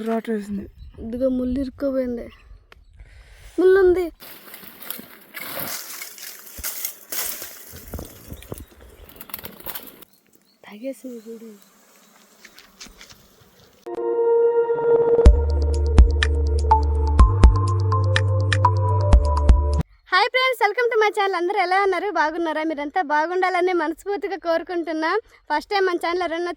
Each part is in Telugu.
రాటర్ వేసింది. ఇదిగో ముళ్ళు ఇరుక్కోపోయింది. ముళ్ళు ఉంది. తాగేసింది చూడు. Hi friends, welcome to my channel. అందరూ ఎలా ఉన్నారు? బాగున్నారా? మీరంతా బాగుండాలని మనస్ఫూర్తిగా కోరుకుంటున్నా. ఫస్ట్ టైం మన ఛానల్ ఎవరన్నా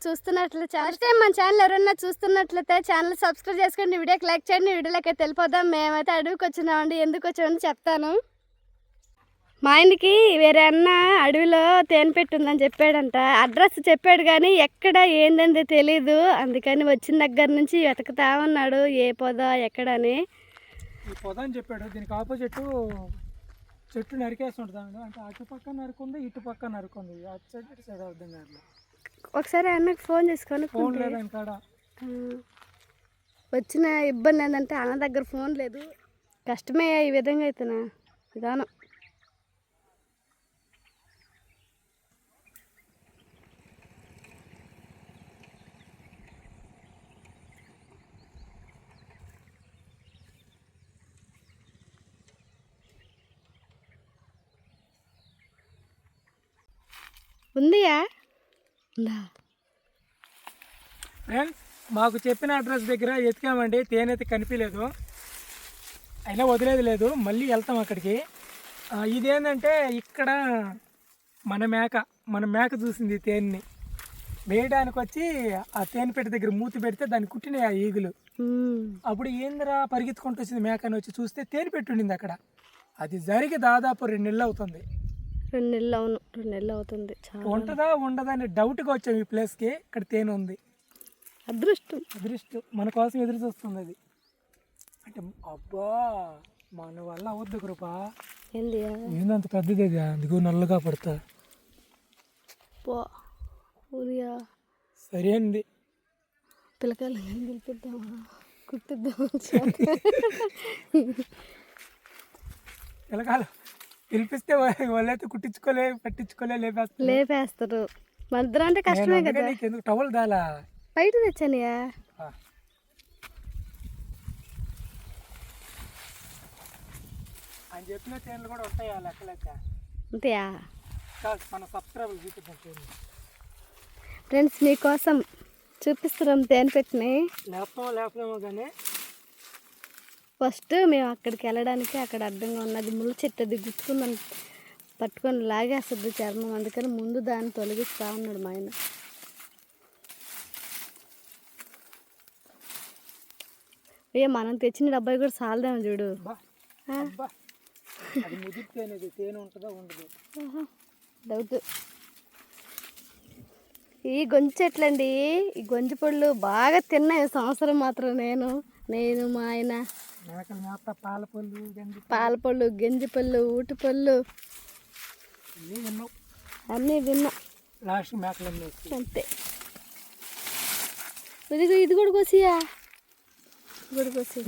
చూస్తున్నట్లయితే ఛానల్ సబ్స్క్రైబ్ చేసుకోండి, వీడియోకి లైక్ చేయండి. వీడియోలోకి వెళ్ళిపోదాం. మేమైతే అడవికి వచ్చినామండి. ఎందుకు వచ్చామని చెప్తాను. మా ఆయనకి వేరే అన్న అడవిలో తేనె పెట్టి ఉందని చెప్పాడంట. అడ్రస్ చెప్పాడు కానీ ఎక్కడ ఏందని తెలీదు. అందుకని వచ్చిన దగ్గర నుంచి వెతకుతా ఉన్నాడు ఏ పొద ఎక్కడని. ఈ పొద అని చెప్పాడు. దీనికి ఆపోజిట్ చెట్టు నరికేస్తుంటుంది. అంటే అటు పక్క నరుకుంది, ఇటు పక్క నరుకుంది. అటు సైడ్ ఇటు సైడ్ అర్థం కాదు. ఒకసారి అన్నకు ఫోన్ చేసుకొని ఫోన్ లేదు కాడ. వచ్చిన ఇబ్బంది ఏంటంటే అన్న దగ్గర ఫోన్ లేదు. కష్టమే ఈ విధంగా అయితేనా విధానం. ఉందియా ఉందా? ఫ్రెండ్స్, మాకు చెప్పిన అడ్రస్ దగ్గర ఎతికామండి. తేనైతే కనిపించలేదు. అయినా వదిలేదు లేదు, మళ్ళీ వెళ్తాం అక్కడికి. ఇదేంటంటే ఇక్కడ మన మేక చూసింది తేనెని వేయడానికి వచ్చి ఆ తేనె పెట్టి దగ్గర మూతి పెడితే దాన్ని కుట్టినాయి ఆ ఈగులు. అప్పుడు ఏందిరా పరిగెత్తుకుంటూ వచ్చింది మేక అని వచ్చి చూస్తే తేనె పెట్టి ఉండింది అక్కడ. అది జరిగి దాదాపు 2 నెలలు అవుతుంది. 2 నెలలు అవును, 2 నెలలు అవుతుంది. ఉంటుందా ఉండదా అని డౌట్గా వచ్చాము ఈ ప్లేస్కి. ఇక్కడ తేనె ఉంది. అదృష్టం మన కోసం ఎదురు చూస్తుంది అది. అంటే అబ్బా, మన వల్ల అవద్దు కృప. ఏందంత పెద్దది అది. అందుకు నల్లగా పడతా సరే అండి. పిల్లకాయలు గెలిపిద్దామా, కుట్టిద్దామా? పిల్లకాయలు పిలిపిస్తే వాళ్ళైతే పట్టించుకోలే లేపేస్తారు. మన ఇద్దరు అంటే కష్టమే కదా. ఎందుకు టవల్ దాలా బయట తెచ్చానియా? అని చెప్పిన తేనెలు కూడా ఉంటాయా లెక్క అంతేయా? మన సబ్స్క్రైబర్ చూపిద్దాం. ఫ్రెండ్స్, మీకోసం చూపిస్తున్నాం తేనె పెట్టిని. లేపలేమో కానీ ఫస్ట్ మేము అక్కడికి వెళ్ళడానికి అక్కడ అడ్డంగా ఉన్నది ముళ్ళు చెట్టు. అది గుచ్చుకుందని పట్టుకొని లాగేస్తుంది చర్మం. అందుకని ముందు దాన్ని తొలగిస్తూ ఉన్నాడు మా ఆయన. మనం తెచ్చిన డబ్బాయి కూడా చాలదేమో చూడు. డౌట్. ఈ గొంజి చెట్లండి, ఈ గొంజి పళ్ళు బాగా తిన్నాయి సంవత్సరం మాత్రం. నేను మా ఆయన పాలపళ్ళు, గంజి పళ్ళు, ఊటి పళ్ళు అన్నీ తిన్నా. లాస్ట్ మేకలు అంతే. ఇది కూడా కోసియా?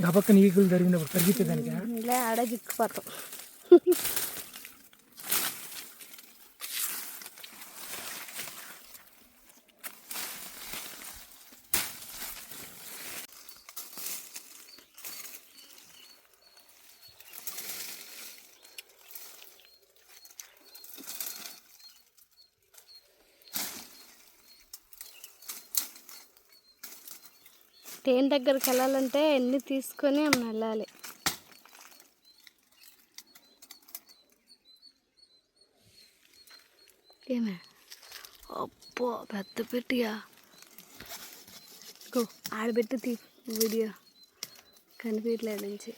గబక్కన ఈగులు జరిగినప్పుడు పరిగెత్తేదానికి ఇలా అడగిక్కుపోతాం. తేనె దగ్గరికి వెళ్ళాలంటే ఎన్ని తీసుకొని వెళ్ళాలి. ఏమే అబ్బో, పెద్ద పెట్టియా. ఆడబెట్టి వీడియో కనిపించలేదు నుంచి.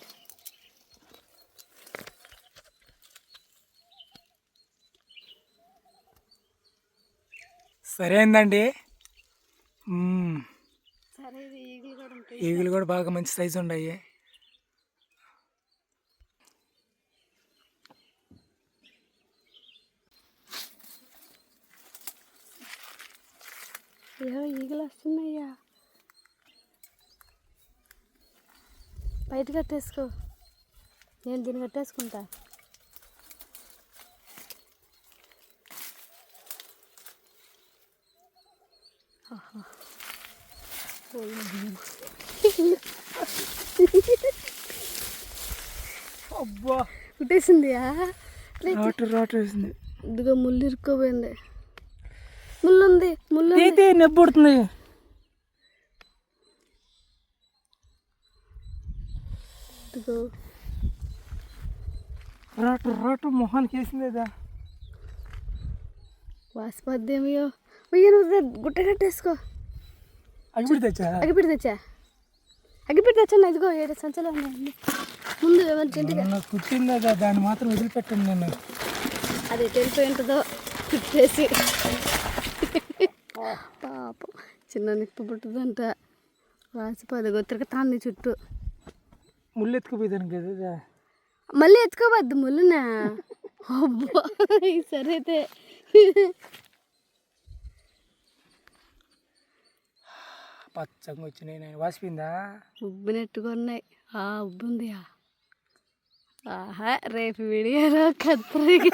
సరేందండి. ఈగులు కూడా బాగా మంచి సైజు ఉన్నాయి. ఈగలు వస్తున్నాయ్యా. బయట కట్టేసుకో, నేను దీన్ని కట్టేసుకుంటా. అబ్బా కుట్టేసిందియా రాటు వేసింది. ఇదిగో ముళ్ళు ఇరుక్కోపోయింది. ముళ్ళు ఉంది, ముళ్ళు అయితే నెబ్బుడుతుంది. ఇదిగో రాటు మొహానికి వేసిందేదా. వాసిపోద్దేమో. వెయ్యి నువ్వు గుట్ట కట్టేసుకో. అగిపిడి తెచ్చా అగ్గిపెట్టి తెచ్చా. ఇదిగో 7 సంచులు ఉన్నాయి ముందు. ఎమర్జెంట్గా కుట్టిందా, దాన్ని మాత్రం వదిలిపెట్టాను నేను. అది వెళ్ళిపోయి ఉంటుందో కుట్టేసి. పాపం చిన్న నిప్పు పుట్టుదంట. వాసిపోదు తిరగతాంది చుట్టూ. ముళ్ళు ఎత్తుకుపోయేదానికి కదా. మళ్ళీ ఎత్తుకోవద్దు ముళ్ళునా. అబ్బా సరే అయితే. పచ్చగా వచ్చినాయి. నేను వాసిపోయిందా? ఉబ్బినట్టుగా ఉన్నాయి. ఉబ్బుంది. ఆహా రేపు వీడియోలో కత్తిరికి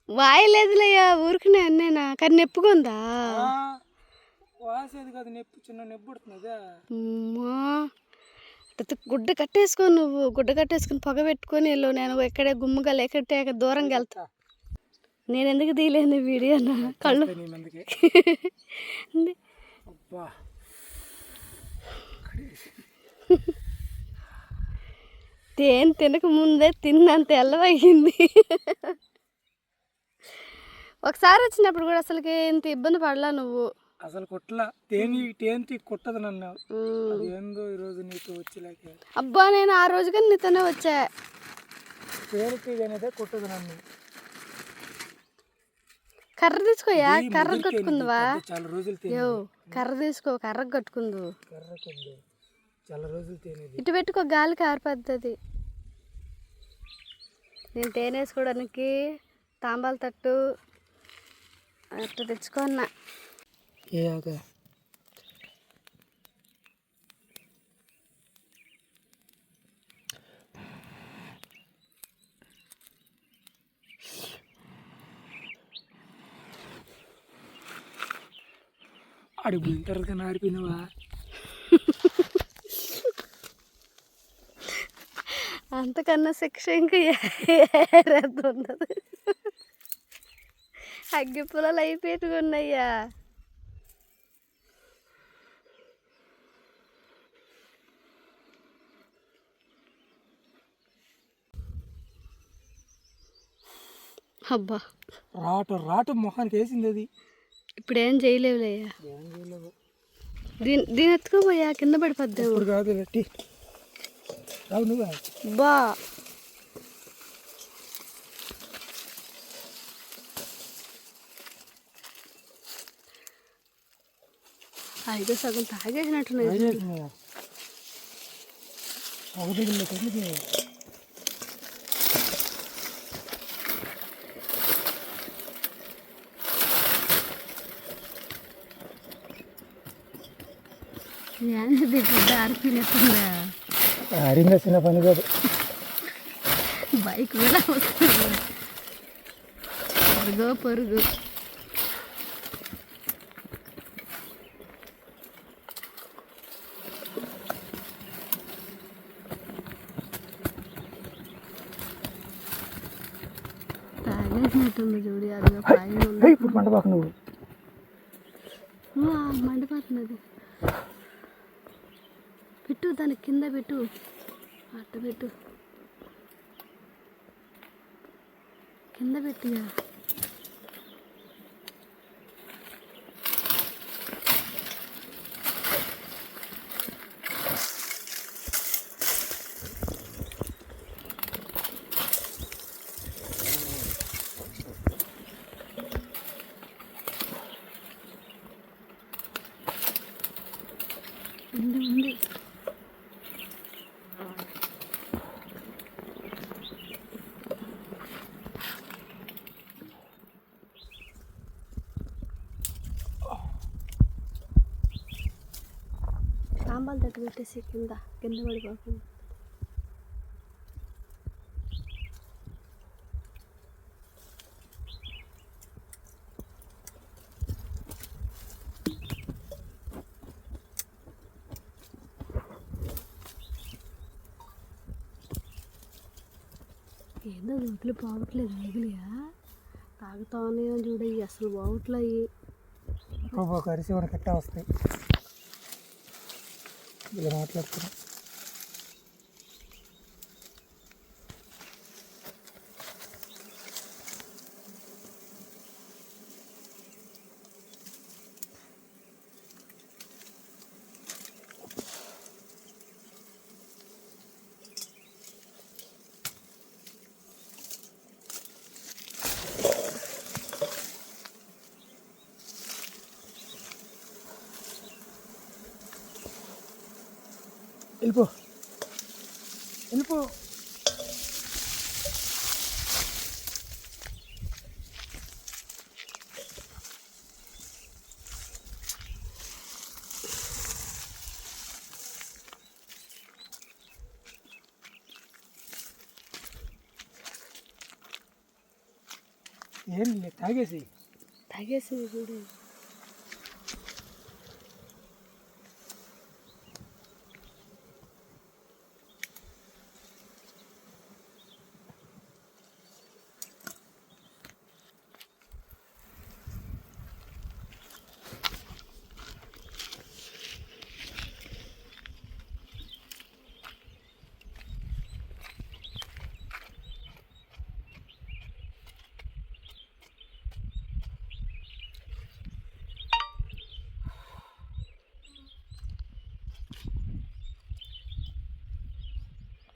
వాయలేదులయ్యా ఊరికినే అన్నేనా. కానీ నెప్పుకుందా? వాసేది కాదు, నెప్పు చిన్న నెప్పు పుడుతుందా. గుడ్డ కట్టేసుకో. నువ్వు గుడ్డ కట్టేసుకుని పొగ పెట్టుకొని వెళ్ళు. నేను ఎక్కడే గుమ్మగా లేకట్టే దూరంగా వెళ్తా. నేను ఎందుకు తీయలేను వీడియో? కళ్ళు తేనె తినక ముందే తిన్నంత ఎల్లవయ్యింది. ఒకసారి వచ్చినప్పుడు కూడా అసలుకి ఇంత ఇబ్బంది పడలా నువ్వు. అసలు కొట్ల తేనె కొట్టదు నన్ను. ఏందో ఈరోజు నీతో వచ్చేలాగే. అబ్బా నేను ఆ రోజు కానీ నీతోనే వచ్చా. తేనె కొట్టదు నన్ను. కర్ర తీసుకోయా, కర్ర కట్టుకుందువా? చాలా రోజులు కర్ర తీసుకో, కర్ర కట్టుకుందు. చాలా రోజులు తేనె ఇటు పెట్టుకో, గాలి కారిపోద్ది. నేను తేనె వేసుకోవడానికి తాంబాల తట్టు అట్లా తెచ్చుకున్నా. అడుగు తర్వాత ఆరిపోయినావా? అంతకన్నా శిక్ష ఇంకా ఉండదు. అగ్గి పొలాలు అయిపోయేట్టుకున్నాయ్యా. అబ్బా రాటు మొహానికి వేసింది అది. ఇప్పుడు ఏం చేయలేవులేయ్యా. దీని ఎత్తుకోపోయా, కింద పడిపోద్ది. ఇప్పుడు కాదు పెట్టి రావు నువ్వు. బా అయితే సగం తాగేసినట్టున్నాయి. అరింగా చిన్న పని కాదు. బైక్ కూడా వస్తుంది. పరుగు తాగేసినట్టుంది చూడు. అదిగా పైన ఇప్పుడు మండపాకు నువ్వు మండిపోతున్నది. పెట్టు, దాని కింద పెట్టు, అట్ట పెట్టు, కింద పెట్టిగా. ఉంది. సాంబార్ తట్టు పెట్టేసి కింద పడిపోకుండా. ఏందో నోట్లు పోవట్లేదు మిగిలియా తాగుతానే చూడ అసలు పోవట్లయి ఒక్కొక్క అరిసి మన కట్ట వస్తాయి ఇలా మాట్లాడుతున్నాం. వెళ్ళిపో వెళ్ళిపో. ఏం లేదు తాగేసి చూడు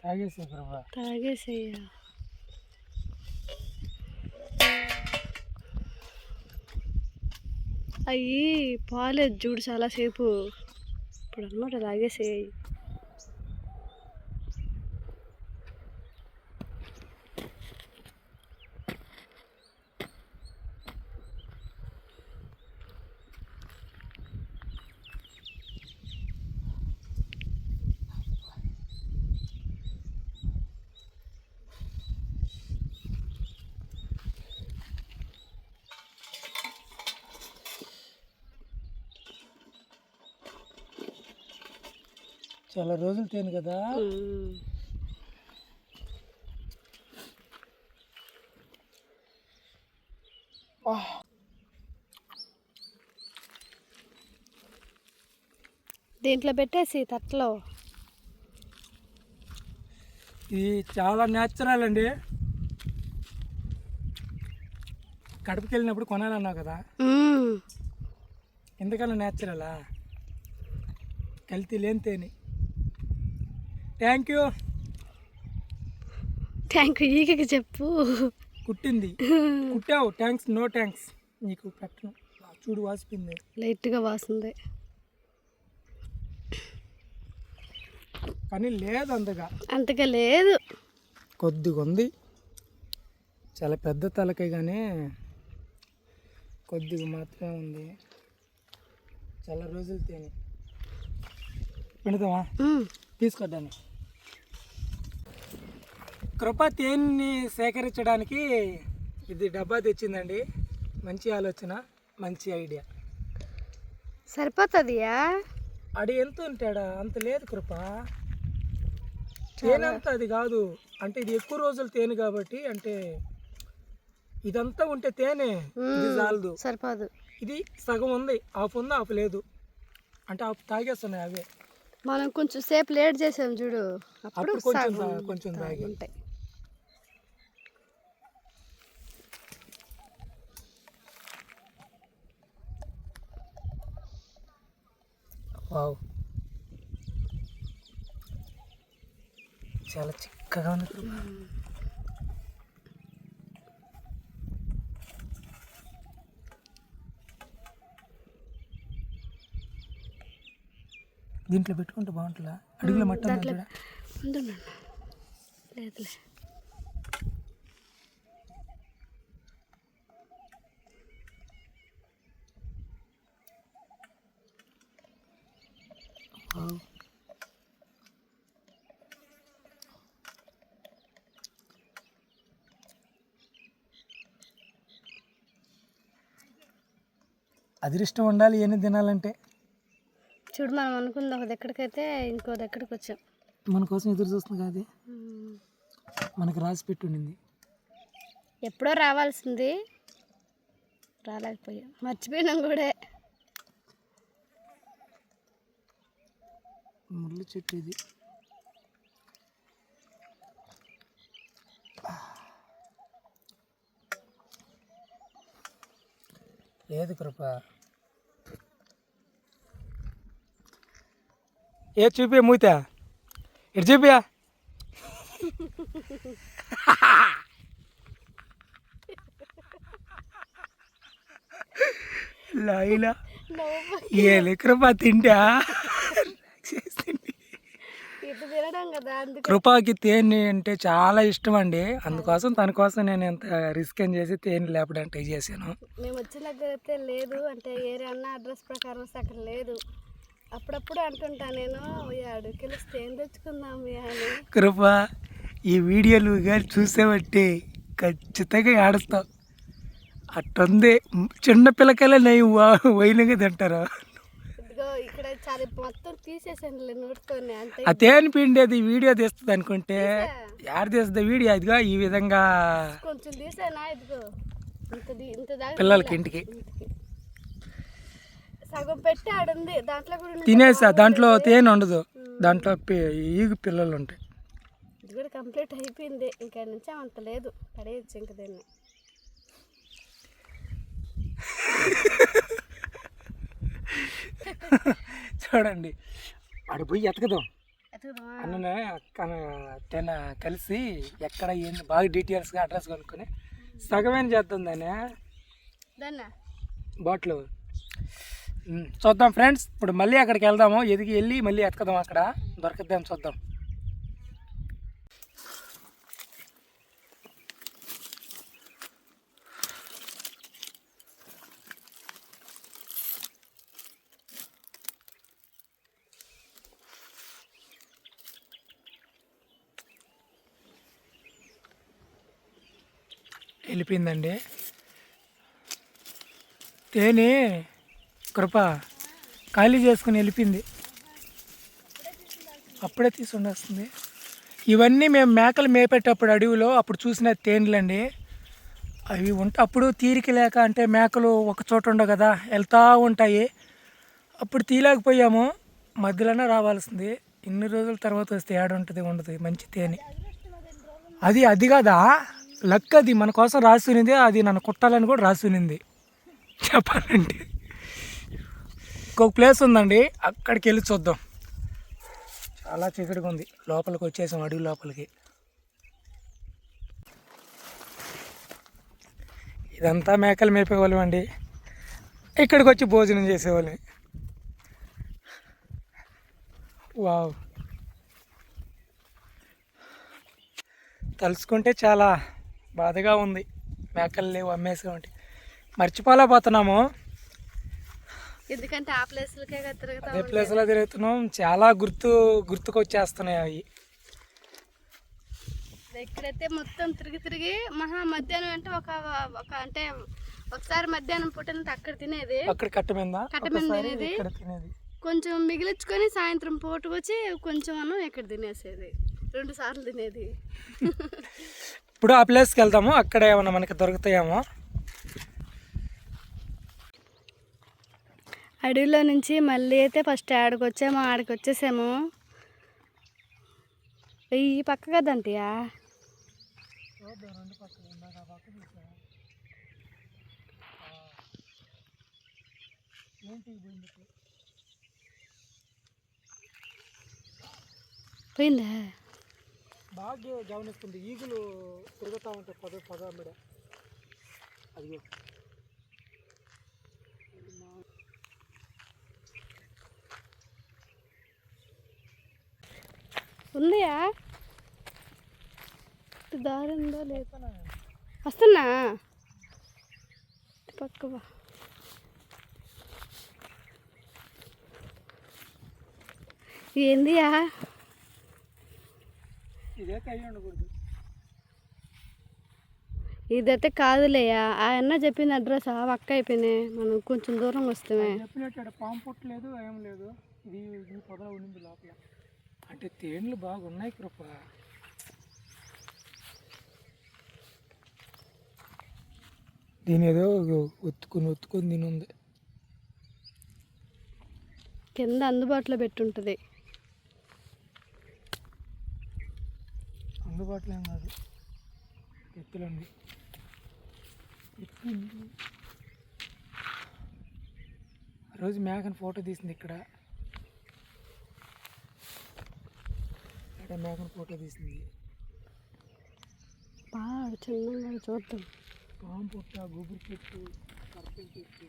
తాగేసి ప్రభా. తాగేసేయ్యా అయ్యి పాలేదు చూడు చాలాసేపు ఇప్పుడు అన్నమాట తాగేసేయి చాలా రోజులు తేను కదా. దీంట్లో పెట్టేసి తట్లో ఇది చాలా న్యాచురల్ అండి. కడపకి వెళ్ళినప్పుడు కొనాలన్నావు కదా, ఎందుకన్నా న్యాచురలా కల్తీ లేని తేని. థ్యాంక్ యూ ఈగకి చెప్పు కుట్టింది కుట్టావు. థ్యాంక్స్ నో థ్యాంక్స్ నీకు పెట్టను. చూడు వాసిపోయింది లైట్గా వాసింది కానీ లేదు అంతగా లేదు కొద్దిగా ఉంది. చాలా పెద్ద తలకాయ కానీ కొద్దిగా మాత్రమే ఉంది. చాలా రోజులు తేని పెడతావా తీసుకొద్దాన్ని. కృప తేనెని సేకరించడానికి ఇది డబ్బా తెచ్చిందండి. మంచి ఆలోచన, మంచి ఐడియా. సరిపోతుందియా? అడి ఎంత ఉంటాడా? అంత లేదు కృప. తేనె అంత అది కాదు అంటే ఇది ఎక్కువ రోజులు తేనె కాబట్టి అంటే ఇదంతా ఉంటే తేనె ఇది చాలదు, సరిపోదు. ఇది సగం ఉంది, హాఫ్ ఉంది, హాఫ్ లేదు అంటే హాఫ్ తాగేస్తున్నాయి అవే. మనం కొంచెం సేపు లేట్ చేసాం చూడు, అప్పుడు కొంచెం తాగి ఉంటాయి. వావ్ చాలా చిక్కగా ఉంది. దీంట్లో పెట్టుకుంటే బాగుంటుందా? అడుగులో మట్టం లేదులే. అదృష్టం ఉండాలి ఎన్ని తినాలంటే. చూడు మనం అనుకుంది ఒక దగ్గరికైతే ఇంకో దగ్గరికి వచ్చాం. మన కోసం ఎదురు చూస్తుంది కాదు. మనకు రాసి పెట్టి ఉండింది. ఎప్పుడో రావాల్సింది, రాలేకపోయాం, మర్చిపోయినాం కూడా. ముళ్ళు చెట్టు ఇది. లేదు కృప, ఏ చూపి మూత ఇటు చూపియా. లాయిలా ఏ కృప తింటా. కృపకి తేనె అంటే చాలా ఇష్టం అండి, అందుకోసం తన కోసం నేను ఎంత రిస్క్ అని చేసి తేనె లేపడానికి ట్రై చేశాను. మేము వచ్చిన దగ్గర అయితే లేదు, అంటే ఏరే అన్న అడ్రస్ ప్రకారం వస్తే అక్కడ లేదు. అప్పుడప్పుడు అంటుంటా నేను, 7 కిలోస్ తేనె తెచ్చుకుందాం అని. కృప ఈ వీడియోలు కానీ చూసేబట్టి ఖచ్చితంగా ఆడుస్తావు. అట్టుంది చిన్న పిల్లకలే నేను వైనగా తింటారు. ఇక్కడ చాలా మొత్తం తీసేసాను నోటుతోనే. అంటే ఆ తేనె పిండేది వీడియో తీస్తుంది అనుకుంటే యాడ్ తీస్తుంది వీడియో. అదిగా ఈ విధంగా కొంచెం తీసానా, ఇదిగో ఇంత దాకా పిల్లలకి ఇంటికి సగం పెట్టి ఆడుంది, దాంట్లో కూడా తినేసా. దాంట్లో తేనె ఉండదు, దాంట్లో ఈగు పిల్లలు ఉంటాయి. ఇది కూడా కంప్లీట్ అయిపోయింది, ఇంకా నుంచి అంత లేదు, పడేయచ్చు ఇంక దీన్ని. చూడండి అక్కడ పోయి ఎతకదాం అన్ననే అక్కన కలిసి ఎక్కడ ఏంది బాగా డీటెయిల్స్గా అడ్రస్ కనుక్కొని సగమైన చేద్దాం దాన్ని బాటిల్. చూద్దాం ఫ్రెండ్స్, ఇప్పుడు మళ్ళీ అక్కడికి వెళ్దాము, ఎదిగి వెళ్ళి మళ్ళీ ఎతకదాం, అక్కడ దొరకద్దాం చూద్దాం. వెళ్ళిపోయిందండి తేనె. కృప ఖాళీ చేసుకుని వెళ్ళిపోయింది, అప్పుడే తీసి ఉండొస్తుంది. ఇవన్నీ మేము మేకలు మేపేటప్పుడు అడవిలో అప్పుడు చూసిన తేనెలండి. అవి అప్పుడు తీరిక లేక, అంటే మేకలు ఒక చోట ఉండవు కదా, వెళ్తూ ఉంటాయి. అప్పుడు తీయలేకపోయాము, మధ్యలోనే రావాల్సింది. ఇన్ని రోజుల తర్వాత వస్తే ఏడుంటుంది, ఉండదు మంచి తేనె. అది కదా లక్, అది మన కోసం రాసునింది, అది నన్ను కుట్టాలని కూడా రాసునింది చెప్పాలంటే. ఇంకొక ప్లేస్ ఉందండి, అక్కడికి వెళ్ళి చూద్దాం. చాలా చీకటిగా ఉంది, లోపలికి వచ్చేసాం, అడవి లోపలికి. ఇదంతా మేకలు మేపేవాళ్ళం అండి, ఇక్కడికి వచ్చి భోజనం చేసేవాళ్ళం. వావ్, తలుచుకుంటే చాలా బాధగా ఉంది. మేకలు లేవు, అమ్మేసామంటే మర్చిపోలేకపోతున్నాము. ఎందుకంటే ఆ ప్లేస్లకే అదే ప్లేస్లో తిరుగుతున్నాం, చాలా గుర్తుకొచ్చేస్తున్నాయి అవి. ఇక్కడైతే మొత్తం తిరిగి మధ్యాహ్నం అంటే ఒక అంటే ఒకసారి మధ్యాహ్నం పూటంతా అక్కడ తినేది, అక్కడ కట్ట మీద తినేది, కొంచెం మిగిలించుకొని సాయంత్రం పూటకు వచ్చి కొంచెం ఇక్కడ తినేసేది, 2 సార్లు తినేది. ఇప్పుడు ఆ ప్లేస్కి వెళ్తాము, అక్కడ ఏమన్నా మనకి దొరుకుతాయేమో. అడవిలో నుంచి మళ్ళీ అయితే ఫస్ట్ ఆడికి వచ్చేసాము. ఈ పక్క కదంటియా, పోయిందా? బాగా గమనిస్తుంది, ఈగులు తిరుగుతూ ఉంటాయి పొద. అదిగో ఉందియా, దారి ఉందో లేదు, వస్తున్నా పక్కవా. ఏందియా, ఇదైతే కాదులేయా, ఆయన చెప్పిన అడ్రస్ పక్క అయిపోయినాయి, మనం కొంచెం దూరం వస్తామే. చెప్పినట్టు పాము పుట్టలేదు, ఏం లేదు, ఇది పొదలో ఉండింది లోపల. అంటే తేనెలు బాగున్నాయి కృప. దీని ఏదో ఒత్తుకొని దీని ఉంది. కింద అందుబాటులో పెట్టుంటుంది. అందుబాటులో ఏం కాదు, ఎత్తులండి. రోజు మేకని ఫోటో తీసింది ఇక్కడ మేకని ఫోటో తీసింది. పాడు చిన్నగా చూద్దాం. పాము పుట్ట, గుబురు చెట్టు, కర్పూర చెట్టు.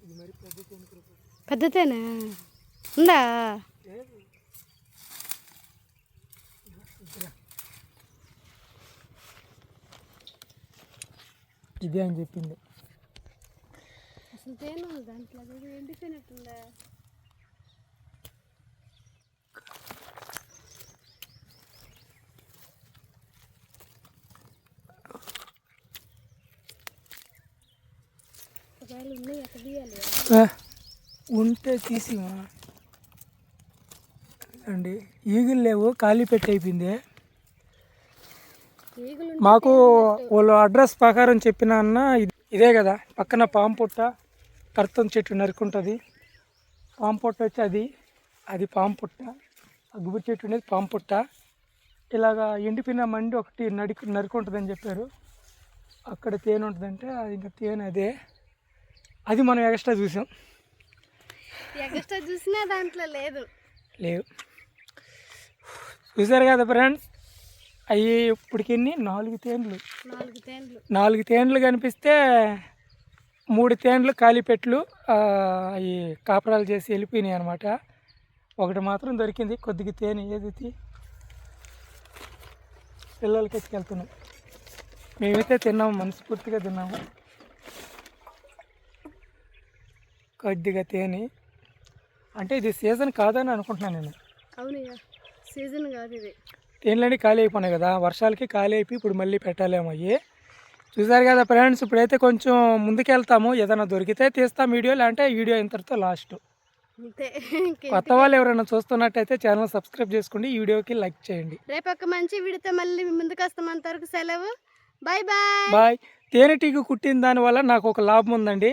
ఇది మరి పెద్దతేనా ఉందా? ఇదే అని చెప్పింది. అసలు తేను దాంట్లో ఎండిపోయినట్టుందా? ఉంటే తీసి అండి. ఈగులు లేవు, ఖాళీ పెట్టి అయిపోయింది. మాకు వాళ్ళు అడ్రస్ ప్రకారం చెప్పిన అన్న ఇదే కదా, పక్కన పాము పుట్ట, కర్తం చెట్టు నరుకుంటుంది. పాము పుట్ట వచ్చి అది పాము పుట్ట, ఆ గుబురు చెట్టు ఉండేది పాము పుట్ట. ఇలాగా ఎండిపోయిన మండి ఒకటి నరుకుంటుందని చెప్పారు. అక్కడ తేనె ఉంటుందంటే అది ఇంకా తేనె అది మనం ఎక్స్ట్రా చూసాం. ఎక్స్ట్రా చూసినా దాంట్లో లేవు. చూసారు కదా ఫ్రెండ్స్, అవి ఇప్పటికి 4 తేనెలు. 4 తేనెలు కనిపిస్తే 3 తేనెలు ఖాళీపెట్లు అవి కాపరాలు చేసి వెళ్ళిపోయినాయి అనమాట. ఒకటి మాత్రం దొరికింది కొద్దిగా తేనె. ఏది పిల్లలకి ఎత్తుకెళ్తున్నాం. మేమైతే తిన్నాము, మనస్ఫూర్తిగా తిన్నాము. కొద్దిగా తేనె అంటే ఇది సీజన్ కాదని అనుకుంటున్నాను నేను. అవును, సీజన్ కాదు ఇది. తేనెలన్నీ ఖాళీ అయిపోయినాయి కదా, వర్షాలకి ఖాళీ అయిపోయి ఇప్పుడు మళ్ళీ పెట్టాలేమో అయ్యి. చూసారు కదా ఫ్రెండ్స్, ఇప్పుడైతే కొంచెం ముందుకెళ్తాము. ఏదైనా దొరికితే తీస్తాం వీడియో, లేదంటే వీడియో ఇంతటితో లాస్ట్. కొత్త వాళ్ళు ఎవరైనా చూస్తున్నట్టయితే ఛానల్ సబ్స్క్రైబ్ చేసుకోండి, ఈ వీడియోకి లైక్ చేయండి. రేపు ఒక మంచి వీడియోతో మళ్ళీ ముందుకు వస్తాం. అంతవరకు సెలవు. Bye bye bye. తేనెటీగ కుట్టిన దానివల్ల నాకు ఒక లాభం ఉందండి.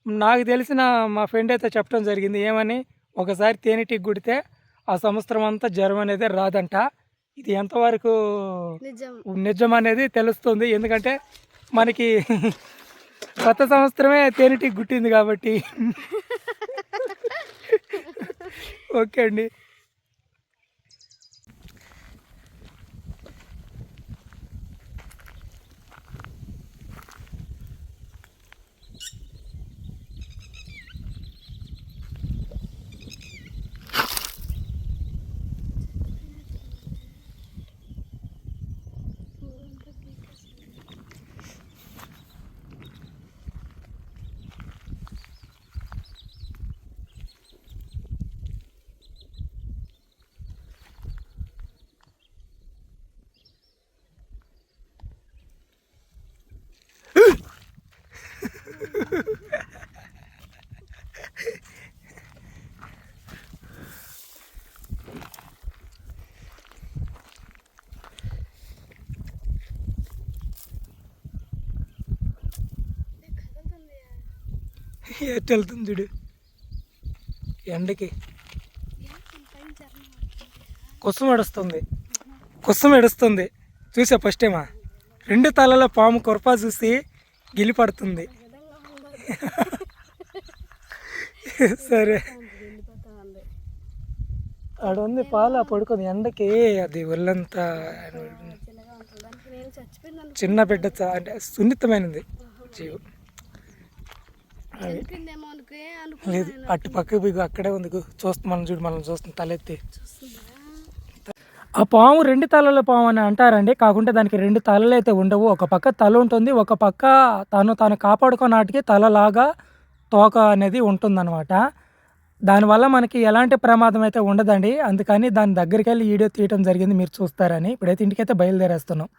నాకు తెలిసిన మా ఫ్రెండ్ అయితే చెప్పడం జరిగింది. ఏమని, ఒకసారి తేనెటీగ కుడితే ఆ సంవత్సరం అంతా జ్వరం అనేది రాదంట. ఇది ఎంతవరకు నిజం అనేది తెలుస్తుంది. ఎందుకంటే మనకి కొత్త సంవత్సరమే తేనెటీగ గుట్టింది కాబట్టి. ఓకే అండి. ఎట్టు వెళ్తుంది చూడు ఎండకి. కుసం ఎడుస్తుంది చూసా ఫస్ట్ టైమా. 2 తలల పాము కొరపా చూసి గిలిపడుతుంది. సరే ఆడ ఉంది పాల పడుకుంది ఎండకి. అది ఒళ్ళంతా చిన్న బిడ్డ అంటే సున్నితమైనది జీవు. లేదు, అటు పక్కకు అక్కడే ఉంది మనం చూస్తుంది తలెత్తి. ఆ పాము 2 తలల పాము అని అంటారండి. కాకుంటే దానికి 2 తలలు అయితే ఉండవు. ఒక పక్క తల ఉంటుంది, ఒక పక్క తాను కాపాడుకోనాటికి తలలాగా తోక అనేది ఉంటుందన్నమాట. దానివల్ల మనకి ఎలాంటి ప్రమాదం అయితే ఉండదండి. అందుకని దాని దగ్గరికి వెళ్ళి వీడియో తీయడం జరిగింది, మీరు చూస్తారని. ఇప్పుడైతే ఇంటికైతే బయలుదేరేస్తున్నాం.